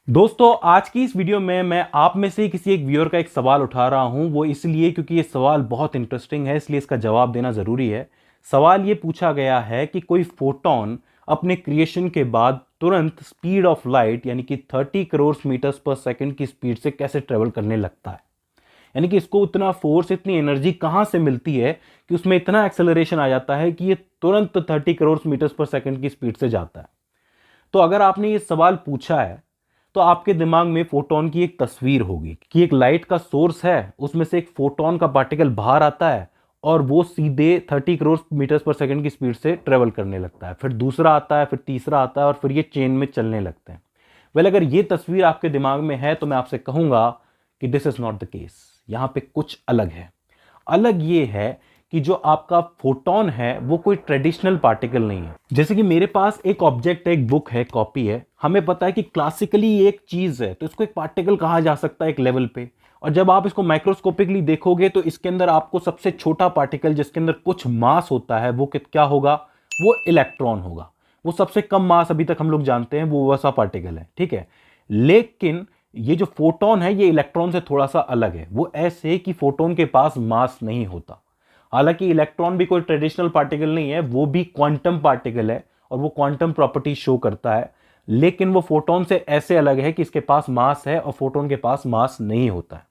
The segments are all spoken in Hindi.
दोस्तों, आज की इस वीडियो में मैं आप में से किसी एक व्यूअर का एक सवाल उठा रहा हूं। वो इसलिए क्योंकि ये सवाल बहुत इंटरेस्टिंग है, इसलिए इसका जवाब देना ज़रूरी है। सवाल ये पूछा गया है कि कोई फोटोन अपने क्रिएशन के बाद तुरंत स्पीड ऑफ लाइट यानी कि 30 करोड़ मीटर्स पर सेकंड की स्पीड से कैसे ट्रेवल करने लगता है। यानी कि इसको उतना फोर्स, इतनी एनर्जी कहाँ से मिलती है कि उसमें इतना एक्सेलरेशन आ जाता है कि ये तुरंत 30 करोड़ मीटर्स पर सेकंड की स्पीड से जाता है। तो अगर आपने ये सवाल पूछा है तो आपके दिमाग में फोटोन की एक तस्वीर होगी कि एक लाइट का सोर्स है, उसमें से एक फोटोन का पार्टिकल बाहर आता है और वो सीधे 30 करोड़ मीटर्स पर सेकंड की स्पीड से ट्रेवल करने लगता है। फिर दूसरा आता है, फिर तीसरा आता है और फिर ये चेन में चलने लगते हैं। वेल, अगर ये तस्वीर आपके दिमाग में है तो मैं आपसे कहूंगा कि this is not the case. यहां पे कुछ अलग है। अलग ये है कि जो आपका फोटोन है वो कोई ट्रेडिशनल पार्टिकल नहीं है। जैसे कि मेरे पास एक ऑब्जेक्ट है, एक बुक है, कॉपी है। हमें पता है कि क्लासिकली ये एक चीज है तो इसको एक पार्टिकल कहा जा सकता है एक लेवल पे। और जब आप इसको माइक्रोस्कोपिकली देखोगे तो इसके अंदर आपको सबसे छोटा पार्टिकल जिसके अंदर कुछ मास होता है वो क्या होगा? वो इलेक्ट्रॉन होगा। वो सबसे कम मास अभी तक हम लोग जानते हैं वो वैसा पार्टिकल है, ठीक है। लेकिन ये जो फोटोन है ये इलेक्ट्रॉन से थोड़ा सा अलग है। वो ऐसे कि फोटोन के पास मास नहीं होता। हालांकि इलेक्ट्रॉन भी कोई ट्रेडिशनल पार्टिकल नहीं है, वो भी क्वांटम पार्टिकल है और वो क्वांटम प्रॉपर्टी शो करता है। लेकिन वो फोटोन से ऐसे अलग है कि इसके पास मास है और फोटोन के पास मास नहीं होता है।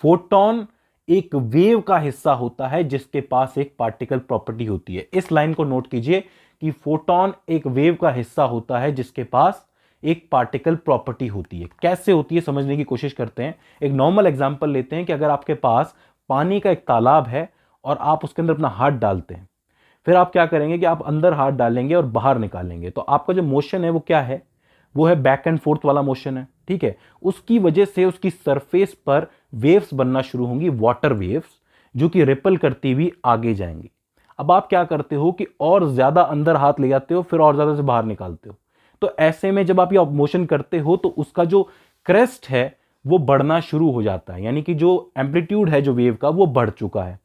फोटोन एक वेव का हिस्सा होता है जिसके पास एक पार्टिकल प्रॉपर्टी होती है। इस लाइन को नोट कीजिए कि फोटोन एक वेव का हिस्सा होता है जिसके पास एक पार्टिकल प्रॉपर्टी होती है। कैसे होती है समझने की कोशिश करते हैं। एक नॉर्मल एग्जांपल लेते हैं कि अगर आपके पास पानी का एक तालाब है और आप उसके अंदर अपना हाथ डालते हैं, फिर आप क्या करेंगे कि आप अंदर हाथ डालेंगे और बाहर निकालेंगे, तो आपका जो मोशन है वो क्या है? वो है बैक एंड फोर्थ वाला मोशन है, ठीक है। उसकी वजह से उसकी सरफेस पर वेव्स बनना शुरू होंगी, वाटर वेव्स, जो कि रिपल करती हुई आगे जाएंगी। अब आप क्या करते हो कि और ज्यादा अंदर हाथ ले जाते हो, फिर और ज्यादा से बाहर निकालते हो। तो ऐसे में जब आप ये मोशन करते हो तो उसका जो क्रेस्ट है वो बढ़ना शुरू हो जाता है, यानी कि जो एम्पलीट्यूड है जो वेव का वो बढ़ चुका है।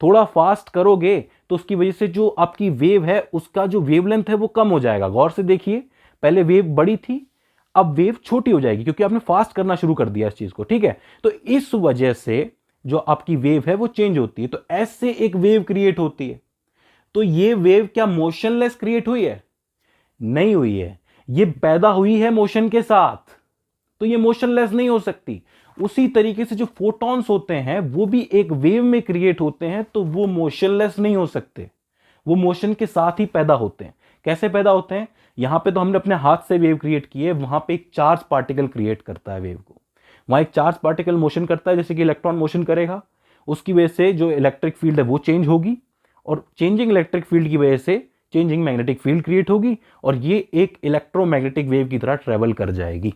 थोड़ा फास्ट करोगे तो उसकी वजह से जो आपकी वेव है उसका जो वेवलेंथ है वो कम हो जाएगा। गौर से देखिए, पहले वेव बड़ी थी, अब वेव छोटी हो जाएगी क्योंकि आपने फास्ट करना शुरू कर दिया इस चीज को, ठीक है। तो इस वजह से जो आपकी वेव है वो चेंज होती है। तो ऐसे एक वेव क्रिएट होती है। तो ये वेव क्या मोशनलेस क्रिएट हुई है? नहीं हुई है। ये पैदा हुई है मोशन के साथ, तो ये मोशनलेस नहीं हो सकती। उसी तरीके से जो फोटॉन्स होते हैं वो भी एक वेव में क्रिएट होते हैं, तो वो मोशनलेस नहीं हो सकते। वो मोशन के साथ ही पैदा होते हैं। कैसे पैदा होते हैं? यहां पे तो हमने अपने हाथ से वेव क्रिएट की है, वहां पे एक चार्ज पार्टिकल क्रिएट करता है वेव को। वहां एक चार्ज पार्टिकल मोशन करता है, जैसे कि इलेक्ट्रॉन मोशन करेगा। उसकी वजह से जो इलेक्ट्रिक फील्ड है वो चेंज होगी और चेंजिंग इलेक्ट्रिक फील्ड की वजह से चेंजिंग मैग्नेटिक फील्ड क्रिएट होगी और ये एक इलेक्ट्रोमैग्नेटिक वेव की तरह ट्रेवल कर जाएगी।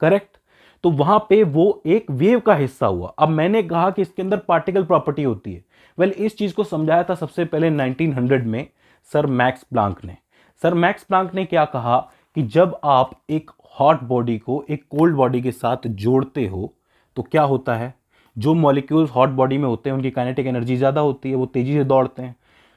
करेक्ट? तो वहां पे वो एक वेव का हिस्सा हुआ। अब मैंने कहा कि इसके अंदर पार्टिकल प्रॉपर्टी होती है। वेल, इस चीज को समझाया था सबसे पहले 1900 में सर मैक्स प्लांक ने। सर मैक्स प्लांक ने क्या कहा कि जब आप एक हॉट बॉडी को एक कोल्ड बॉडी के साथ जोड़ते हो तो क्या होता है? जो मॉलिक्यूल्स हॉट बॉडी में होते हैं उनकी काइनेटिक एनर्जी ज्यादा होती है, वो तेजी से दौड़ते हैं।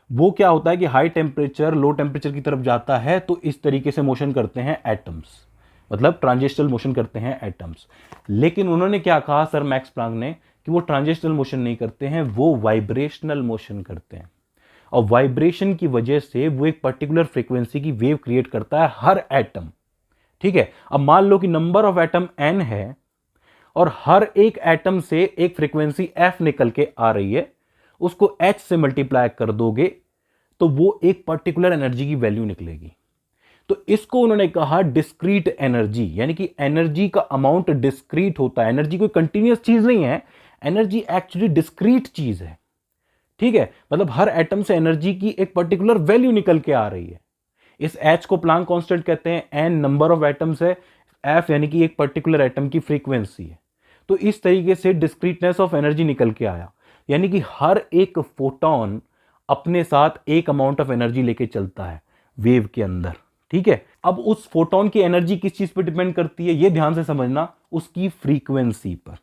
वो क्या होता है कि हाई टेम्परेचर लो टेम्परेचर की तरफ जाता है तो इस तरीके से मोशन करते हैं एटम्स, मतलब ट्रांजिशनल मोशन करते हैं एटम्स। लेकिन उन्होंने क्या कहा सर मैक्स प्लांक ने कि वो ट्रांजिशनल मोशन नहीं करते हैं, वो वाइब्रेशनल मोशन करते हैं। और वाइब्रेशन की वजह से वो एक पर्टिकुलर फ्रीक्वेंसी की वेव क्रिएट करता है हर एटम, ठीक है। अब मान लो कि नंबर ऑफ एटम n है और हर एक एटम से एक फ्रीक्वेंसी f निकल के आ रही है, उसको h से मल्टीप्लाई कर दोगे तो वो एक पर्टिकुलर एनर्जी की वैल्यू निकलेगी। तो इसको उन्होंने कहा डिस्क्रीट एनर्जी, यानी कि एनर्जी का अमाउंट डिस्क्रीट होता है। एनर्जी कोई कंटिन्यूअस चीज नहीं है, एनर्जी एक्चुअली डिस्क्रीट चीज है, ठीक है। मतलब हर एटम से एनर्जी की एक पर्टिकुलर वैल्यू निकल के आ रही है। इस एच को प्लांक कांस्टेंट कहते हैं, एन नंबर ऑफ एटम्स है, एफ यानी कि एक पर्टिकुलर एटम की फ्रीक्वेंसी है। तो इस तरीके से डिस्क्रीटनेस ऑफ एनर्जी निकल के आया, यानी कि हर एक फोटोन अपने साथ एक अमाउंट ऑफ एनर्जी लेके चलता है वेव के अंदर, ठीक है। अब उस फोटोन की एनर्जी किस चीज पर डिपेंड करती है ये ध्यान से समझना, उसकी फ्रीक्वेंसी पर।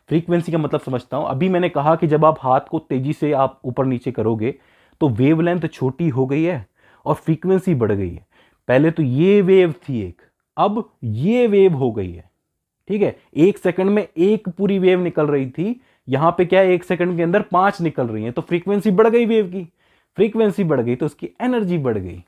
फ्रीक्वेंसी का मतलब समझता हूं। अभी मैंने कहा कि जब आप हाथ को तेजी से आप ऊपर नीचे करोगे तो वेवलेंथ छोटी हो गई है और फ्रीक्वेंसी बढ़ गई है। पहले तो ये वेव थी एक, अब ये वेव हो गई है, ठीक है, 1 सेकंड में एक पूरी वेव निकल रही थी, यहां पे क्या है 1 सेकंड के अंदर 5 निकल रही है, तो फ्रीक्वेंसी बढ़ गई, वेव की फ्रीक्वेंसी बढ़ गई तो उसकी एनर्जी बढ़ गई।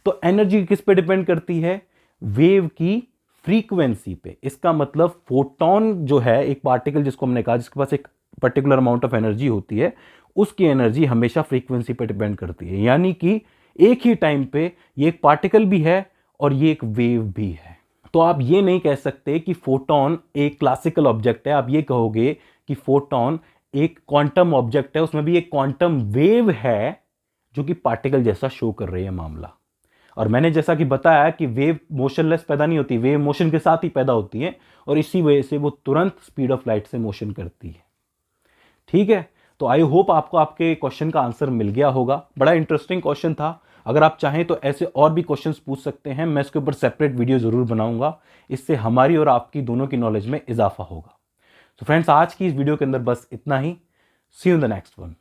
तो एनर्जी किस पे डिपेंड करती है? वेव की फ्रीक्वेंसी पे। इसका मतलब फोटोन जो है, एक पार्टिकल जिसको हमने कहा जिसके पास एक पर्टिकुलर अमाउंट ऑफ एनर्जी होती है, उसकी एनर्जी हमेशा फ्रीक्वेंसी पे डिपेंड करती है। यानी कि एक ही टाइम पे ये एक पार्टिकल भी है और ये एक वेव भी है। तो आप ये नहीं कह सकते कि फोटोन एक क्लासिकल ऑब्जेक्ट है, आप ये कहोगे कि फोटोन एक क्वांटम ऑब्जेक्ट है, उसमें भी एक क्वांटम वेव है जो कि पार्टिकल जैसा शो कर रही है मामला। और मैंने जैसा कि बताया कि वेव मोशनलेस पैदा नहीं होती, वेव मोशन के साथ ही पैदा होती है और इसी वजह से वो तुरंत स्पीड ऑफ लाइट से मोशन करती है। ठीक है, तो आई होप आपको आपके क्वेश्चन का आंसर मिल गया होगा। बड़ा इंटरेस्टिंग क्वेश्चन था। अगर आप चाहें तो ऐसे और भी क्वेश्चंस पूछ सकते हैं, मैं इसके ऊपर सेपरेट वीडियो जरूर बनाऊंगा, इससे हमारी और आपकी दोनों की नॉलेज में इजाफा होगा। तो फ्रेंड्स, आज की इस वीडियो के अंदर बस इतना ही। See you in the next one.